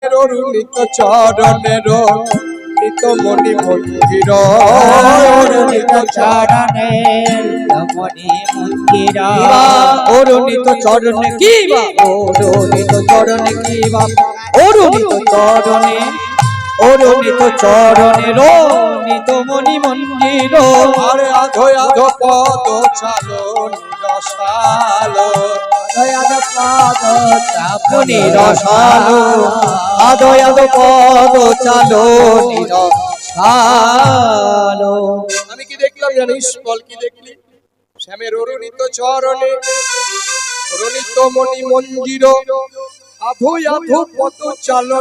শ্যামের অরুণিত চরণের নিত মণি মন্দির অরুণিত চরণে মণি মন্দির অরুণিত চরণে কি বা অরুণিত চরণে কি বা অরুণিত চরণে অরুণিত চরণে নিত মণি মন্দির আরে আধো আধো পদ চালো রসালো আধো পাদ চাপনি রসালো আধো আধো পদ চালো রসালো। আমি কি দেখলাম জানিস? বল কি দেখলি? শ্যামের অরুণিত চরণে অরুণিত মণি মঞ্জির আধো আধো পদ চালো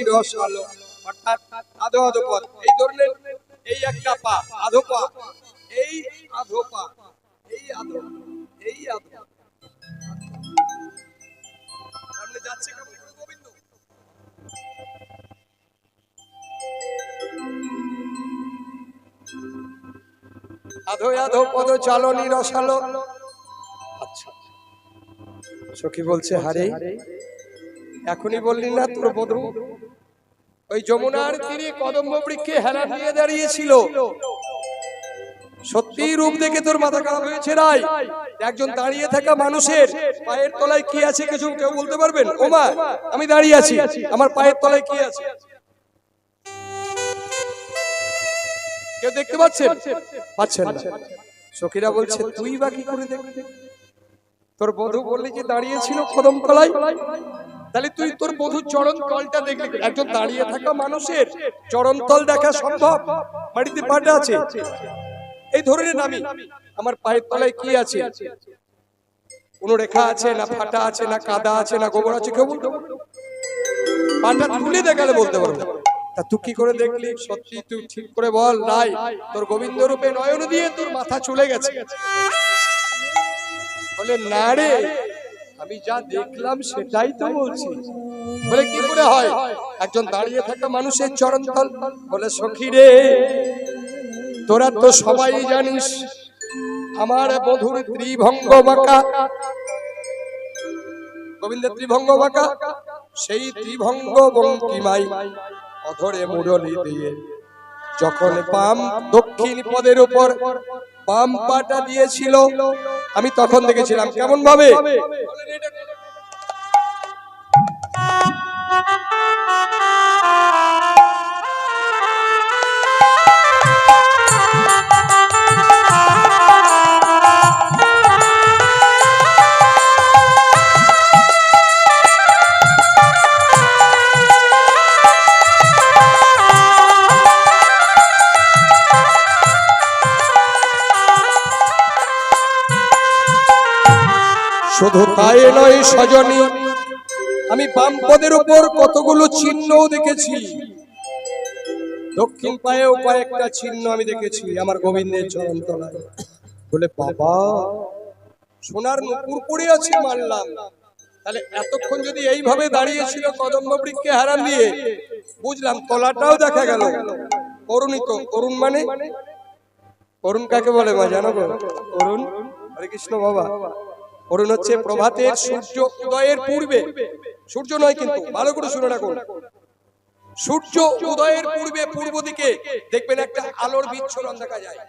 রসালো। অর্থাৎ আধো আধো পদ, এই ধরনের এই একটা পা আধো পা, এই আধো পা, এই আধো, এই আধো সামনে যাচ্ছে কেমন করে গোবিন্দ? আধো আধো পদ চালনি রসালো। আচ্ছা, সখী বলছে হারে এখনই বললি না তোর বধূ ওই যমুনার তীরে কদম্ব বৃক্ষে হেলান নিয়ে দাঁড়িয়েছিল? সত্যি রূপ দেখে তোর মাথা খারাপ হয়েছে রাই? একজন দাঁড়িয়ে থাকা মানুষের পায়ের তলায় কি আছে কিছু কেউ বলতে পারবেন? ওমা আমি দাঁড়িয়ে আছি, আমার পায়ের তলায় কি আছে কেউ দেখতে পাচ্ছেন? পাচ্ছেন না। সখীরা বলছে তুই বা কি করে দেখবি? তোর বধূ বললি যে দাঁড়িয়ে ছিল কদম তলায়, তাহলে তুই তোর বধূর চরণ তলটা দেখলি? একজন দাঁড়িয়ে থাকা মানুষের চরণ তল দেখা সম্ভব? বাড়িতে পাটা আছে, এই ধরনের আমি আমার পায়ের তলায় কি আছে? কোনো রেখা আছে না, ফাটা আছে না, কাদা আছে না, গোবর আছে? কেউ বলতে পারবে? পাটা তুলে দেখালে বলতে পারবে। তা তুই কি করে দেখলি? সত্যি তুই ঠিক করে বল রাই, তোর গোবিন্দ রূপে নয়ন দিয়ে তোর মাথা চলে গেছে? বলে না রে, আমি যা দেখলাম সেটাই তো বলছি। বলে কি করে হয়? একজন দাঁড়িয়ে থাকা মানুষের চরণতল। বলে সখী রে, তোরা তো সবাই জানিস আমার বধূর ত্রিভঙ্গ বাঁকা, গোবিন্দের ত্রিভঙ্গ বাঁকা। সেই ত্রিভঙ্গ বঙ্কিমাই অধরে মুরলি দিয়ে যখন বাম দক্ষিণ পদের উপর বাম পাটা দিয়েছিল, আমি তখন দেখেছিলাম কেমন ভাবে। শুধু তাই নয় সজনী, আমি বাম পদের উপর কতগুলো চিহ্ন দেখেছি, দক্ষিণ পায়েও কয়েকটা চিহ্ন আমি দেখেছি আমার গোবিন্দের চরণ তলায়। বলে বাবা, সোনার নুপুর পড়ে আছে মানলাম, তাহলে এতক্ষণ যদি এইভাবে দাঁড়িয়েছিল কদম্ব বৃক্ষে হারান দিয়ে, বুঝলাম তলাটাও দেখা গেল অরুণিত। অরুণ মানে অরুণ কাকে বলে মা জানো? অরুণ, হরে কৃষ্ণ বাবা। অরুণ হচ্ছে প্রভাতের সূর্য উদয়ের পূর্বে, সূর্য নয় কিন্তু, ভালো করে শুনে রাখুন, সূর্য উদয়ের পূর্বে পূর্ব দিকে দেখবেন একটা আলোর বিচ্ছুরণ দেখা যায়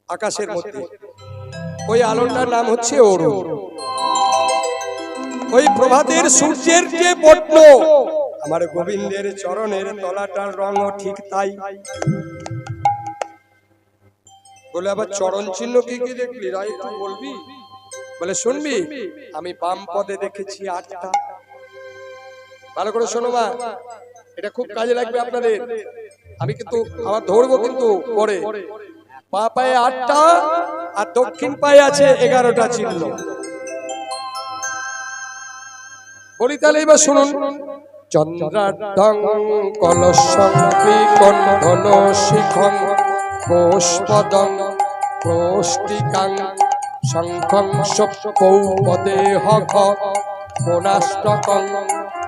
আকাশের মধ্যে, ওই আলোটার নাম হচ্ছে অরুণ। ওই প্রভাতের সূর্যের যে বর্ণ, আমার গোবিন্দের চরণের তলাটার রঙও ঠিক তাই। বলে আবার চরণ চিহ্ন কি কি দেখলি রাই, তুই বলবি? বলে শুনবি, আমি বাম পদে দেখেছি 8টা। ভালো করে শোনো মা, এটা খুব কাজে লাগবে আপনাদের। আমি কিন্তু আমার ধরবো কিন্তু পরে। পা পায়ে 8টা আর দক্ষিণ পায়ে আছে 11টা চিহ্ন। বলি তাহলে এবার শুনুন। চন্দ্রাঢ্যং কলশং ত্রিকণ্ঠন শিখং কোষপদং প্রষ্টিকাং শঙ্খং সপ্পৌ পদেহ কোণাষ্টকং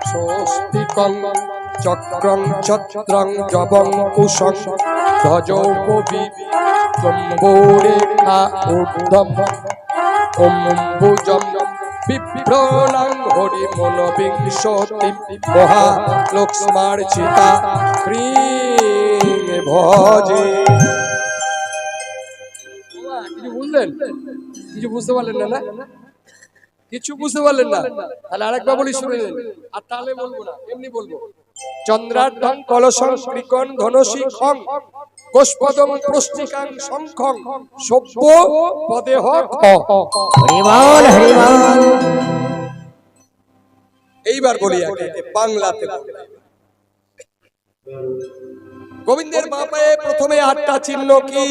স্বস্তিকং চক্রং ছত্রং জবং কুশং ধ্বজৌপবি জম্বুরেখা ঊর্ধ্বম অম্বুজম বিপ্রণাং হরি মনোবিংশতি মহালক্ষ্মার্চিতা হ্রিং ভজে। কিছু বুঝলেন? কিছু বুঝতে পারলেন না? কিছু বুঝতে পারলেন না? তাহলে আরেকবার বলি, শুনে নিন। আর তাহলে বলবো না, এমনি বলবো। চন্দ্রার্ধং কলসং কৃকন ধনসি খং গোষ্পদং প্রষ্টিকাং শঙ্খং সভ্য পদেহ খ। হরিবল হরিবল। এইবার বলি একে একে বাংলাতে। গোবিন্দের বাঁ পায়ে প্রথমে 8টা চিহ্ন কি?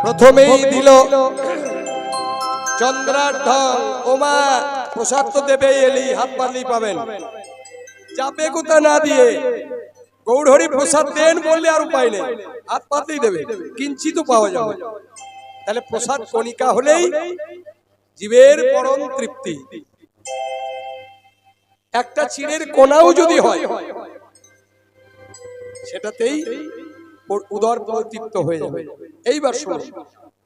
প্রথমেই দিল চন্দ্রার্ধং। ওমা প্রসাদ তো দেবে, এলি হাত পাতলেই পাবেন। চাপে কোথা না দিয়ে গৌরহরি প্রসাদ দেন বললে আর উপায় নেই, হাত পাতলেই দেবে, কিঞ্চিত পাওয়া যাবে। তাহলে প্রসাদ কণিকা হলেই জীবের পরম তৃপ্তি। একটা চিড়ের কোনাও যদি হয় সেটাতেই উদর তৃপ্ত হয়ে যাবে। এইবার শুনুন,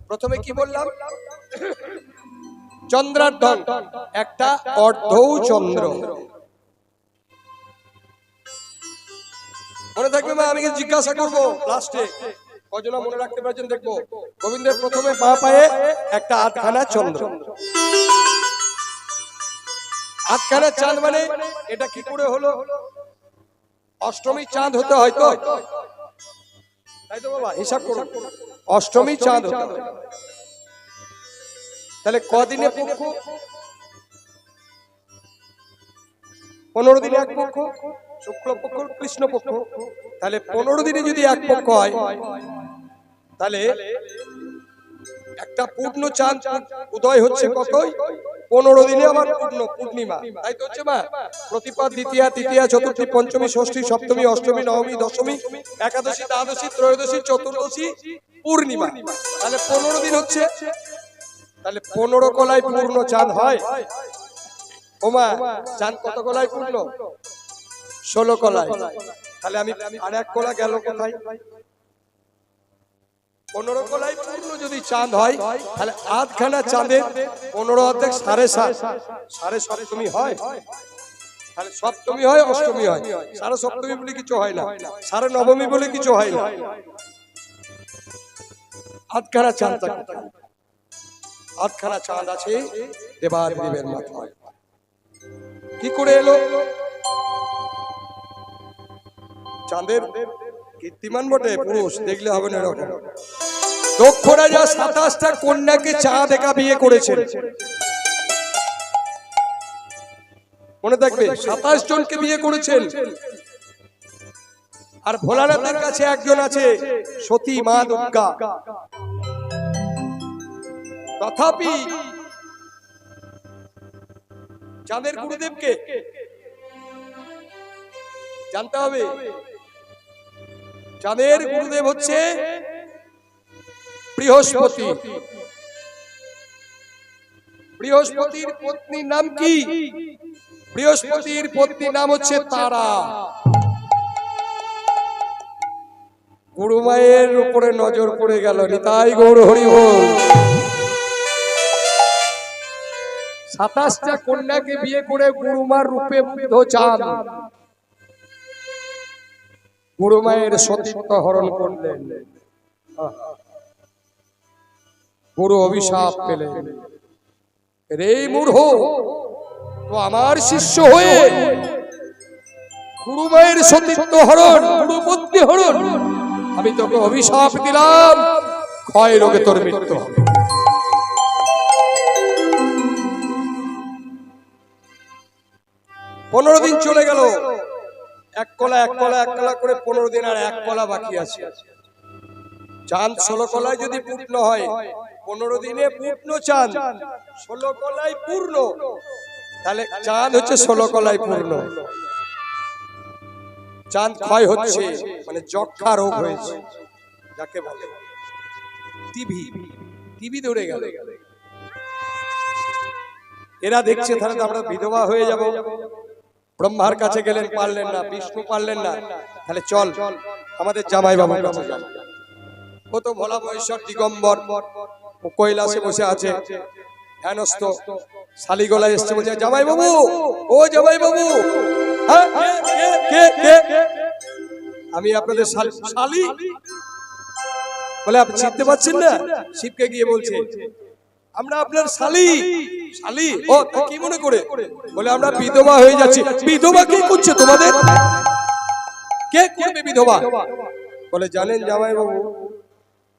প্রথমে কি বললাম? চন্দ্রার্ধং, একটা অর্ধৌ চন্দ্র। মনে থাকবে মা, আমি জিজ্ঞাসা করবো লাস্টে, কজনা মনে রাখতে পারছেন দেখবো। গোবিন্দের প্রথমে বাঁ পায়ে একটা আধখানা চন্দ্র। আধখানা চাঁদ মানে এটা কি করে হলো? অষ্টমী চাঁদ হতে হয়তো, তাই তো বাবা, হিসাব করুন। অষ্টমী চাঁদ হতে হয়। তাহলে কদিনে পক্ষ? 15 দিনে এক পক্ষ, শুক্লপক্ষ কৃষ্ণপক্ষ। তাহলে 15 দিনে যদি এক পক্ষ হয়, তাহলে একটা পূর্ণ চাঁদ উদয় হচ্ছে কতই? 15 দিনে আবার পূর্ণিমা, তাই তো হচ্ছে মা। প্রতিপদ, দ্বিতীয়া, তৃতীয়া, চতুর্থী, পঞ্চমী, ষষ্ঠী, সপ্তমী, অষ্টমী, নবমী, দশমী, একাদশী, দ্বাদশী, ত্রয়োদশী, চতুর্দশী, পূর্ণিমা। তাহলে 15 দিন হচ্ছে। তাহলে 15 কলায় পূর্ণ চাঁদ হয়। ওমা, চাঁদ কত কলায় পূর্ণ? 16 কলায়। তাহলে আমি আর এক কলা গেল কোথায়? 15 কলায় পূর্ণ যদি চাঁদ হয়, তাহলে আধখানা চাঁদের 15 অর্ধেক 7.5, 7.5 হয়। তাহলে সপ্তমী হয়, অষ্টমী হয়। 7.5 বলে কিছু হয় না, 9.5 বলে কিছু হয় না। আধখানা চাঁদ, আধখানা চাঁদ আছে দেবাদেবের মাথায়। কি করে এলো? চাঁদের কীর্তিমান বটে, পুরুষ দেখলে হবে না এরকম। দক্ষ রাজা 27টা কন্যাকে চাঁদ একা বিয়ে করেছেন। মনে থাকবে, 27 জনকে বিয়ে করেছেন। আর ভোলানাথের কাছে একজন আছে, সতী মা দুর্গা। তথাপি চাঁদের গুরুদেবকে জানতে হবে। চাঁদের গুরুদেব হচ্ছে বৃহস্পতি। বৃহস্পতির পত্নীর নাম কি? বৃহস্পতির পত্নীর নাম হচ্ছে তারা। গুরুমায়ের উপরে নজর পড়ে গেল, নিতাই গৌর হরি বল। 27টা কন্যাকে বিয়ে করে গুরুমার রূপে মুগ্ধ চাঁদ গুরুমায়ের সতীত্ব হরণ করলেন। গুরু অভিশাপ পেলেন, রে মূঢ়, তো আমার শিষ্য হয়ে গুরুমায়ের সতীত্ব হরণ, গুরুপত্নী হরণ, আমি তোকে অভিশাপ দিলাম, ক্ষয় রোগে তোর মৃত্যু হবে। 15 দিন চলে গেল, এক কলা করে 15 দিন আর এক কলা বাকি আছে। চাঁদ 16 কলায় যদি পূর্ণ হয়, 15 দিনে পূর্ণ চাঁদ, 16 কলায় পূর্ণ, তাহলে চাঁদ হচ্ছে 16 কলায় পূর্ণ। চাঁদ ক্ষয় হচ্ছে মানে যক্ষা রোগ হয়েছে, যাকে বলে টিভি ধরে গেল। এরা দেখছে তাহলে তো আমরা বিধবা হয়ে যাব। ব্রহ্মার কাছে গেলেন, পারলেন না, বিষ্ণু পারলেন না, তাহলে চল আমাদের জামাই বাবুর কাছে যাই। ও তো ভোলা মহেশ্বর দিগম্বর, ও কৈলাসে বসে আছে ধ্যানস্থ, শালিগোলায় এসছে, বলছে জামাই বাবু, ও জামাই বাবু, হ্যাঁ, কে? আমি আপনাদের শালি। বলে আপনি চিনতে পারছেন না? শিবকে গিয়ে বলছে আমরা আপনার শালি। ও কি মনে করে? বলে আমরা বিধবা হয়ে যাচ্ছি। বিধবা কে করছে তোমাদের? কে করবে বিধবা? বলে জানেন জামাই বাবু,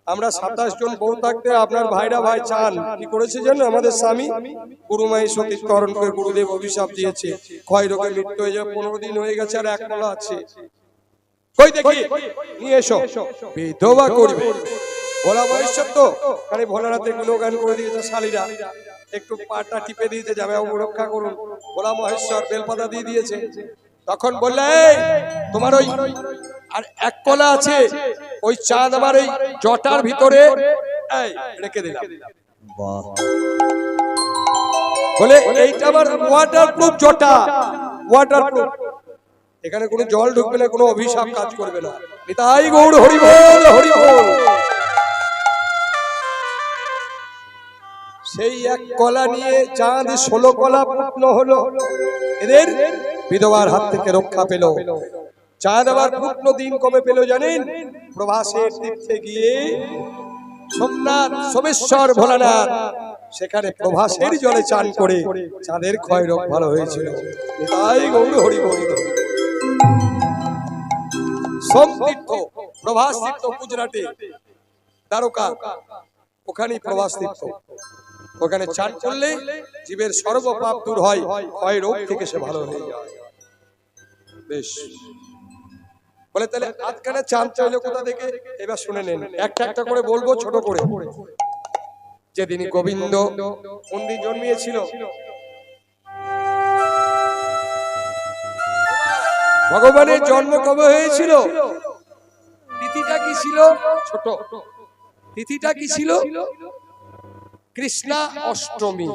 আমরা 27 জন বউ থাকতে আপনার ভাইরা ভাই চান কি করেছে জানো? আমাদের স্বামী গুরুমাই সতীকরণ করে গুরুদেব অভিশাপ দিয়েছে, ক্ষয় রোগে মৃত্যু হয়ে যাবে। 15 দিন হয়ে গেছে আর এক কলা আছে, কই দেখি নিয়ে এসো। বিধবা করবে। ভোলা মহেশ্বর তো কারণ ভোলারাতে গুণগান করে দিয়েছে শালীরা, একটু পাটা টিপে দিয়েছে, যাবে রক্ষা করুন। ভোলা মহেশ্বর বেলপাতা দিয়ে দিয়েছে। তখন বললে তোমার ওই আর এক কলা আছে, ওই চাঁদ আমার এই জটার ভিতরে রেখে দিলাম। বলে এইটা আমার ওয়াটারপ্রুফ জটা, ওয়াটারপ্রুফ, এখানে কোনো জল ঢুকবে না, কোনো অভিশাপ কাজ করবে না। নিতাই গৌর হরি বল, হরি বল। সেই এক কলা নিয়ে চাঁদ 16 কলা পূর্ণ হলো। এদের বিধবার হাত থেকে রক্ষা পেল। চাঁদ আবার পূর্ণ দিন কবে পেল জানেন? প্রভাসের তীর্থে গিয়ে সোমনাথ সোমেশ্বর ভোলানাথ সেখানে প্রভাসের জলে চান করে চাঁদের ক্ষয় রোগ ভালো হয়েছিল। নিতাই গৌর হরি বল। সোম তীর্থ, প্রভাস তীর্থ গুজরাটে দ্বারকা, ওখানেই প্রভাস তীর্থ। ওখানে চান করলে জীবের সর্বপাপ দূর হয়, ক্ষয় রোগ থেকে সে ভালো হয়ে যায়। বেশ, বলে তাহলে আজকালে চাঁদ চাইলে কোথা থেকে? এবার শুনে নেন, একটা একটা করে বলবো ছোট করে। যেদিন গোবিন্দ কোন দিন জন্মিয়েছিল? ভগবানের জন্ম কবে হয়েছিল? তিথিটা কি ছিল? ছোট তিথিটা কি ছিল? কৃষ্ণা অষ্টমী।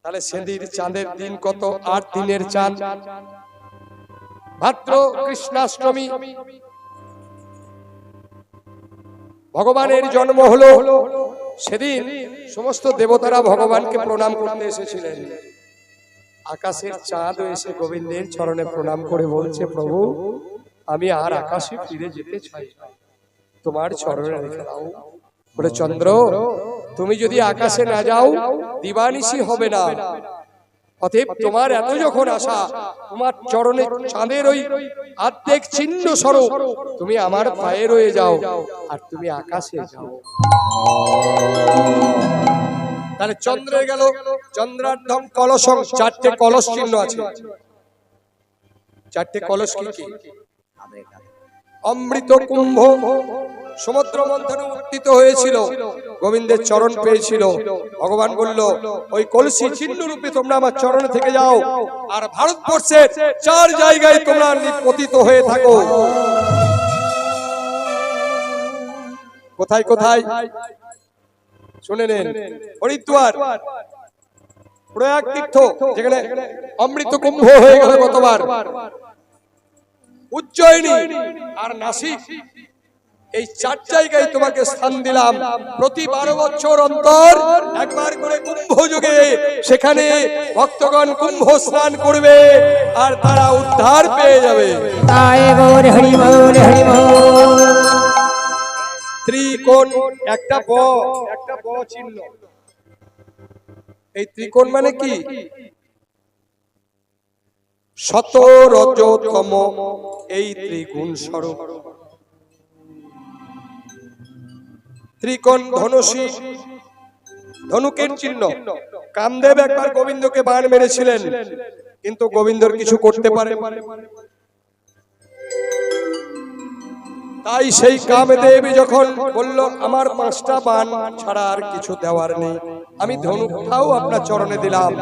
তাহলে সেদিন চাঁদের দিন কত? 8 দিনের চাঁদ, ভাদ্র কৃষ্ণাষ্টমী। ভগবানের জন্ম হলো সেদিন। সমস্ত দেবতারা ভগবানকে প্রণাম করতে এসেছিলেন। আকাশের চাঁদ এসে গোবিন্দের চরণে প্রণাম করে বলছে, প্রভু আমি আর আকাশে ফিরে যেতে চাই, তোমার চরণে রেখে দাও। বলে চন্দ্র, তুমি যদি আকাশে না যাও দিবানিশি হবে না। অতএব তোমার এত যখন আশা, তোমার চরণে চাঁদের ওই আর্ধেক চিহ্ন স্বরূপ তুমি আমার পায়ে রয়ে যাও আর তুমি আকাশে যাও। তাহলে চন্দ্রে গেল, চন্দ্রার্ধম কলসং, 4টে কলস চিহ্ন আছে। 4টে কলস কি? অমৃত কুম্ভ, সমুদ্র মন্থনে উত্থিত হয়েছিল, গোবিন্দের চরণ পেয়েছিল। ভগবান বলল ওই কলসি চিহ্ন রূপে তোমরা আমার চরণে থেকে যাও, আর ভারতবর্ষের 4 জায়গায় তোমরা পতিত হয়ে থাকো। কোথায় কোথায় শুনে নেন। হরিদ্বার, প্রয়াগ তীর্থ যেখানে অমৃত কুম্ভ হয়ে গেল গতবার, উজ্জয়িনী আর নাসিক, এই 4 জায়গায় তোমাকে স্থান দিলাম। প্রতি 12 বছর অন্তর একবার করে কুম্ভ যোগে সেখানে ভক্তগণ কুম্ভ স্নান করবে আর তারা উদ্ধার পেয়ে যাবে। ত্রিকোণ, একটা ব চিহ্ন। এই ত্রিকোণ মানে কি? শত রজতম এই ত্রিগুণ স্বরূপ। ত্রিকোণ ধনুষী, ধনুকের চিহ্ন। কামদেব একবার গোবিন্দকে বাণ মেরেছিলেন, কিন্তু গোবিন্দর কিছু করতে পারে। তাই সেই কামদেব যখন বলল আমার 5টা বাণ ছাড়া আর কিছু দেওয়ার নেই, আমি ধনুকটাও আপনার চরণে দিলাম,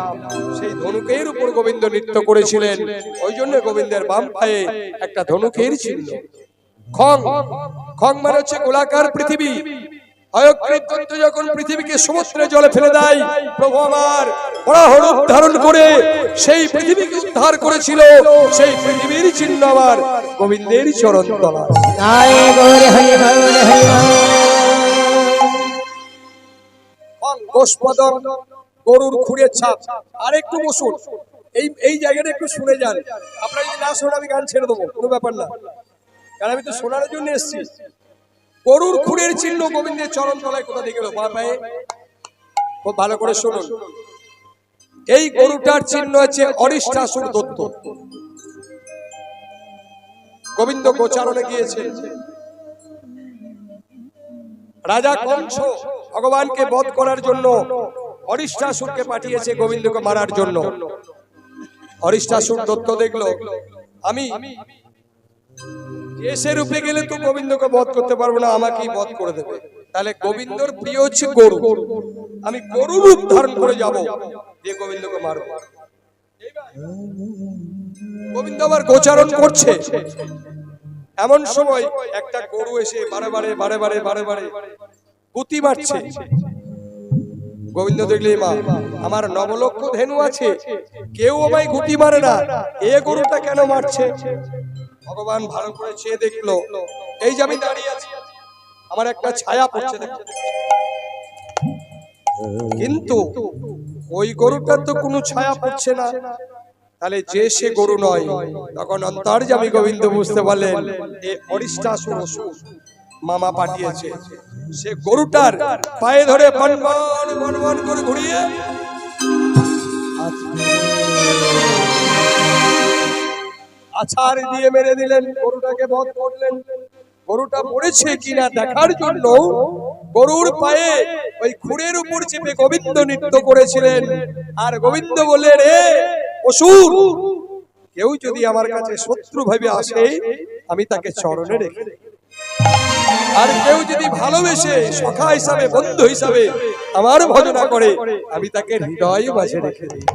সেই ধনুকের উপর গোবিন্দ নৃত্য করেছিলেন। ওই জন্য গোবিন্দের বাম পায়ে একটা ধনুকের চিহ্ন। খং, খং মানে হচ্ছে গোলাকার পৃথিবী। হয়গ্রীব দৈত্য যখন পৃথিবীকে সমুদ্রে জলে ফেলে দেয়, প্রভু আমার বরাহ রূপ ধারণ করে সেই পৃথিবীকে উদ্ধার করেছিল। সেই পৃথিবীর চিহ্ন আমার গোবিন্দের চরণ তলায়। জয় গৌর হরি বল হরি বল। গোষ্পদম, গরুর খুঁড়ের ছাপ। আর একটু বসুন, এই জায়গাটা একটু শুনে যান। আপনারা যদি না শোনেন আমি গান ছেড়ে দেবো, কোনো ব্যাপার না, কারণ আমি তো শোনার জন্য এসেছি। গরুর খুঁড়ের চিহ্ন গোবিন্দের চরণ তলায় কোথা থেকে এলো? বাঁ পায়ে। খুব ভালো করে শুনুন, এই গরুটার চিহ্ন হচ্ছে অরিষ্টাসুর দত্ত। গোবিন্দ গোচারণে গিয়েছে, রাজা কংস ভগবানকে বধ করার জন্য অরিষ্টাসুরকে পাঠিয়েছে গোবিন্দকে মারার জন্য। অরিষ্টাসুর দত্ত দেখলো আমি এসে রূপে গেলে তো গোবিন্দকে বধ করতে পারবো না, আমাকেই বধ করে দেবে। তাহলে গোবিন্দর প্রিয় হচ্ছে গরু, আমি গরু রূপ ধারণ করে যাব, দিয়ে গোবিন্দকে মারবো। গোবিন্দ আবার গোচারণ করছে, এমন সময় একটা গরু এসে বারে বারে বারে বারে বারে বারে গুতি মারছে। গোবিন্দ দেখলে মা আমার 9 লক্ষ ধেনু আছে, কেউ আমায় গুতি মারে না, এ গরুটা কেন মারছে? ভগবান ভালো করে চেয়ে দেখলো, এই যে আমি দাঁড়িয়ে আছি আমার একটা ছায়া পড়ছে দেখো, কিন্তু ওই গরুটার তো কোনো ছায়া পড়ছে না। তাহলে যে সে গরু নয়। তখন অন্তর্যামী গোবিন্দ বুঝতে পারলেন এই অরিষ্টাসুর অসুর মামা পাঠিয়েছে। সে গরুটার পায়ে ধরে বনবন বনবন করে ঘুরিয়ে আছাড় দিয়ে মেরে দিলেন, গরুটাকে বধ করলেন। গরুটা মরেছে কিনা দেখার জন্য গরুর পায়ে ওই খুঁড়ের উপর চেপে গোবিন্দ নৃত্য করেছিলেন। আর গোবিন্দ বললেন, রে অসুর, কেউ যদি আমার কাছে শত্রু ভাবে আসে আমি তাকে চরণে রেখে দেব, আর কেউ যদি ভালোবেসে সখা হিসাবে বন্ধু হিসাবে আমার ভজনা করে আমি তাকে হৃদয় মাঝে রেখে দিই।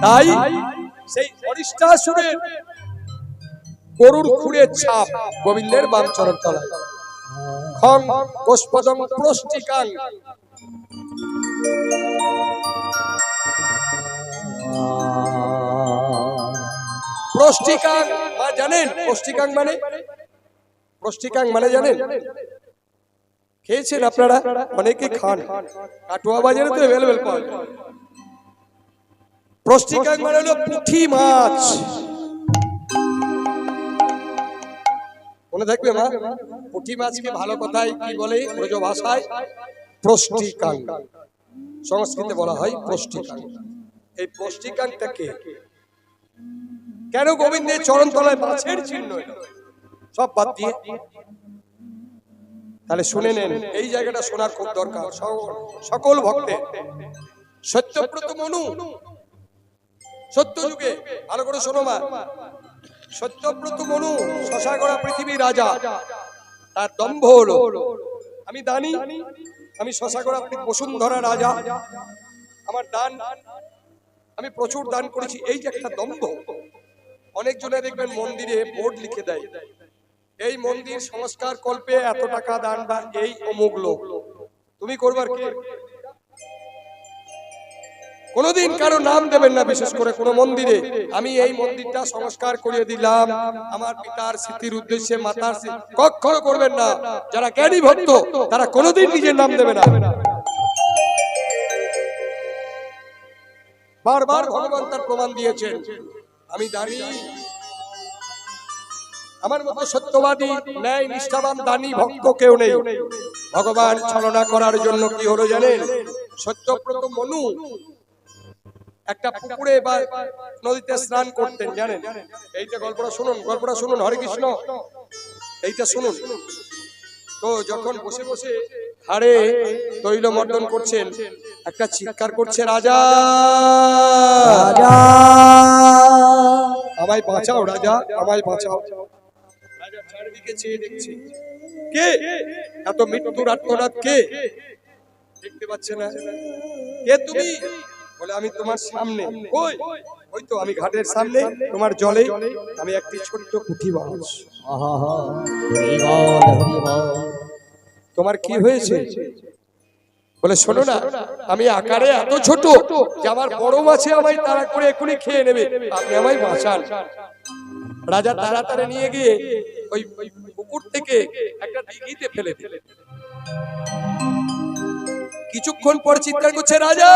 তাই সেই অরিষ্টাসুরের গরুর খুঁড়ের ছাপ গোবিন্দের বাম চরণ তলায়। খং গোষ্পদং প্রষ্টিকাং, প্রষ্টিকাং জানেন? প্রষ্টিকাং মানে, প্রষ্টিকাং মানে জানেন? খেয়েছেন আপনারা? অনেকে খান, কাটোয়া বাজারে তো অ্যাভেলেবেল পাওয়া যায়। প্রষ্টিকাং মানে হলো পুঁটি মাছ। মনে থাকবে মা, পুঁটি মাছকে ভালো কথায় কি বলে ব্রজ ভাষায়? প্রষ্টিকাং, সংস্কৃতে বলা হয় প্রষ্টিকাং। এই প্রষ্টিকাংটাকে কেন গোবিন্দের চরণ তলায় মাছের চিহ্ন? সব বাদ দিয়ে তাহলে শুনে নেন, এই জায়গাটা শোনার খুব দরকার সকল ভক্তের। সত্যব্রত মনু সত্য যুগে, ভালো করে শোনো মা, সত্যব্রত মনু শশাগড়া পৃথিবীর রাজা। তার দম্ভ হলো আমি দানি, আমি শশাগড়া বসুন্ধরা রাজা, আমার দান, আমি প্রচুর দান করেছি, এই যে একটা দম্ভ। অনেক জনে দেখবেন মন্দিরে বোর্ড লিখে দেয়, এই মন্দির সংস্কার কল্পে এত টাকা দান বা এই অমুক লোক। তুমি করবার কি? কোনদিন কারো নাম দেবেন না, বিশেষ করে কোন মন্দিরে আমি এই মন্দিরটা সংস্কার করিয়ে দিলাম আমার পিতার স্মৃতির উদ্দেশ্যে, মাতার কখনো করবেন না। যারা জ্ঞানী ভক্ত তারা কোনদিন নিজের নাম দেবে না। বারবার ভগবান তার প্রমাণ দিয়েছেন, আমি দানি, আমার মতো সত্যবাদী ন্যায় নিষ্ঠাবান দানি ভক্ত কেউ নেই। ভগবান ছলনা করার জন্য কি হলো জানেন? সত্যব্রত মনু একটা পুকুরে বা নদীতে স্নান করতেন, জানেন? এইটা গল্পটা শুনুন, গল্পটা শুনুন, হরে কৃষ্ণ, এইটা শুনুন। তো যখন বসে বসে হাড়ে তৈল মর্দন করছেন, একটা চিৎকার করছে, রাজা রাজা আমায় বাঁচাও, রাজা আমায় বাঁচাও। রাজা চারিদিকে চেয়ে দেখছে, কে এত মৃত্যুর আর্তনাদ, কে দেখতে পাচ্ছে না? কে তুমি? বলে আমি তোমার সামনে। কই? ওই তো আমি ঘাটের সামনে তোমার জলে, আমি একটি ছোট্ট পুঁটি মাছ। আহা হরি বল হরি বল। তোমার কি হয়েছে? বলে শোনো না, আমি আকারে এত ছোট যে আমার বড় মাছে আমায় তাড়া করে এখনই খেয়ে নেবে, আপনি আমায় বাঁচান। রাজা তাড়াতাড়ি নিয়ে গিয়ে ওই পুকুর থেকে একটা দিঘিতে ফেলে দিল। কিছুক্ষণ পর চিৎকার করছে, রাজা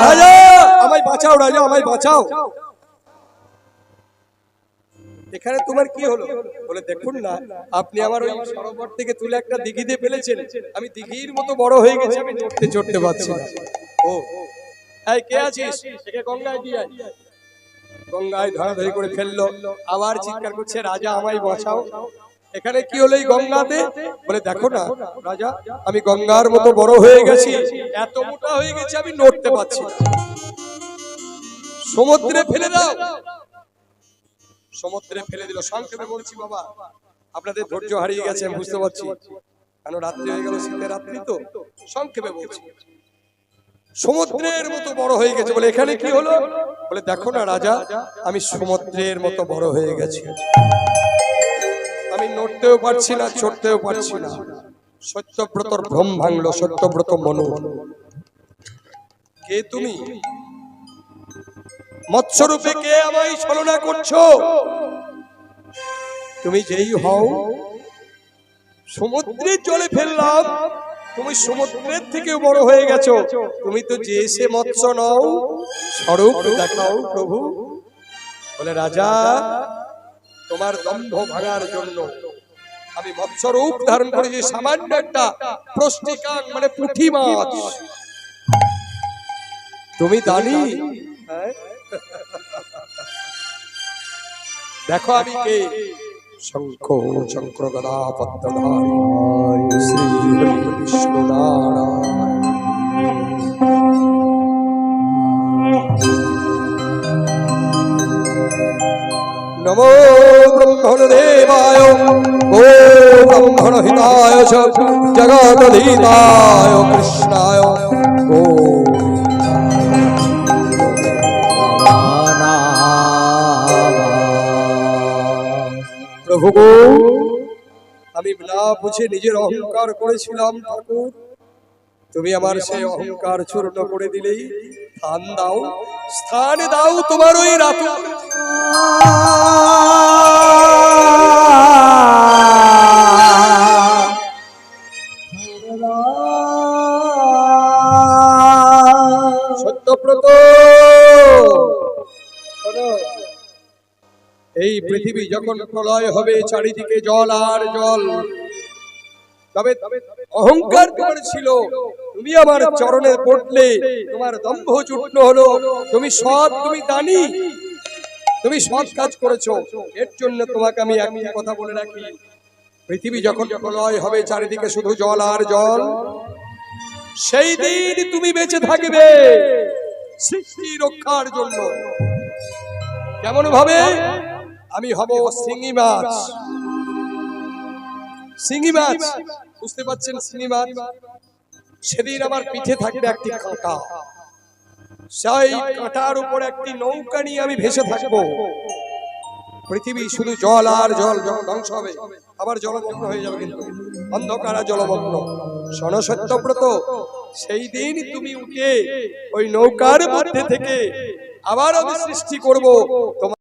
রাজা আমায় বাঁচাও, রাজা আমায় বাঁচাও। এখানে তোমার কি হলো? বলে দেখুন না, আপনি আমার ওই সরোবর থেকে তুলে একটা দিঘিতে ফেলেছেন, আমি দিঘির মতো বড় হয়ে গেছি, আমি নড়তে চড়তে পারছি না। ও এই কে আছিস? একে গঙ্গায় দিয়ে আয়। গঙ্গায় ধরাধরি করে ফেললো। আবার চিৎকার করছে, রাজা আমায় বাঁচাও। এখানে কি হলো এই গঙ্গাতে? বলে দেখো না রাজা, আমি গঙ্গার মতো বড় হয়ে গেছি, এত মোটা হয়ে গেছি, আমি নড়তে পারছি না। সমুদ্রে ফেলে দাও। সমুদ্রে ফেলে দিল। সংক্ষেপে বলছি বাবা, আপনাদের ধৈর্য হারিয়ে গেছে আমি বুঝতে পারছি, কারণ রাত্রি হয়ে গেল, শীতের রাত্রি তো। সংক্ষেপে বলছি, সমুদ্রের মতো বড় হয়ে গেছে। বলে এখানে কি হলো? বলে দেখো না রাজা, আমি সমুদ্রের মতো বড় হয়ে গেছি, আমি নড়তেও পারছি না, চড়তেও পারছি না। সত্যব্রতর ভ্রম ভাঙলো, সত্যব্রত মনো। কে তুমি? মৎস্যরূপে কে আমায় ছলনা করছো? তুমি যেই হও, সমুদ্রের জলে ফেললাম, তুমি সমুদ্রের থেকেও বড় হয়ে গেছো। তুমি তো যে সে মৎস্য নও, স্বরূপ দেখাও প্রভু। বলে রাজা, তোমার দম্ভ ভাঙার জন্য আমি মৎস্যরূপ ধারণ করেছি, সামান্য একটা প্রষ্টিকাং মানে পুঁটি মাছ। তুমি দানি? দেখো আমি কে। শঙ্খ চক্র গদা পদ্মধারী শ্রী হরি বিষ্ণু নারায়ণ। নমো ব্রহ্মণ দেবায় ও ব্রহ্মণ হিতায় চ জগদধীতায় কৃষ্ণায় ও প্রভু গো, আমি না বুঝে নিজের অহংকার করেছিলাম ঠাকুর, তুমি আমার সেই অহংকার চূর্ণ করে দিলেই স্থান দাও, স্থান দাও তোমার ওই রাত। সত্যব্রত এই পৃথিবী যখন প্রলয় হবে, চারিদিকে জল আর জল, তবে অহংকার তোমার ছিল, তুমি আমার চরণে পড়লে তোমার দম্ভ চূর্ণ হলো। তুমি সৎ, তুমি দানি, তুমি সৎ কাজ করেছো। এর জন্য তোমাকে আমি একটি কথা বলে রাখি, পৃথিবী যখন প্রলয় হবে, চারিদিকে শুধু জল আর জল, সেই দিন তুমি বেঁচে থাকবে সৃষ্টি রক্ষার জন্য। কেমন ভাবে? আমি হব শিঙি মাছ। শিঙি মাছ, বুঝতে পারছেন? শিঙি মাছ, সেদিন আমার পিঠে থাকবে একটি কাঁটা, সেই কাঁটার উপর একটি নৌকা নিয়ে আমি ভেসে থাকবো। পৃথিবী শুধু জল আর জল, যখন ধ্বংস হবে আবার জলমগ্ন হয়ে যাবে, কিন্তু অন্ধকার আর জলমগ্ন। শোনো সত্যব্রত, সেই দিন তুমি উঠে ওই নৌকার মধ্যে থেকে আবার আমি সৃষ্টি করব।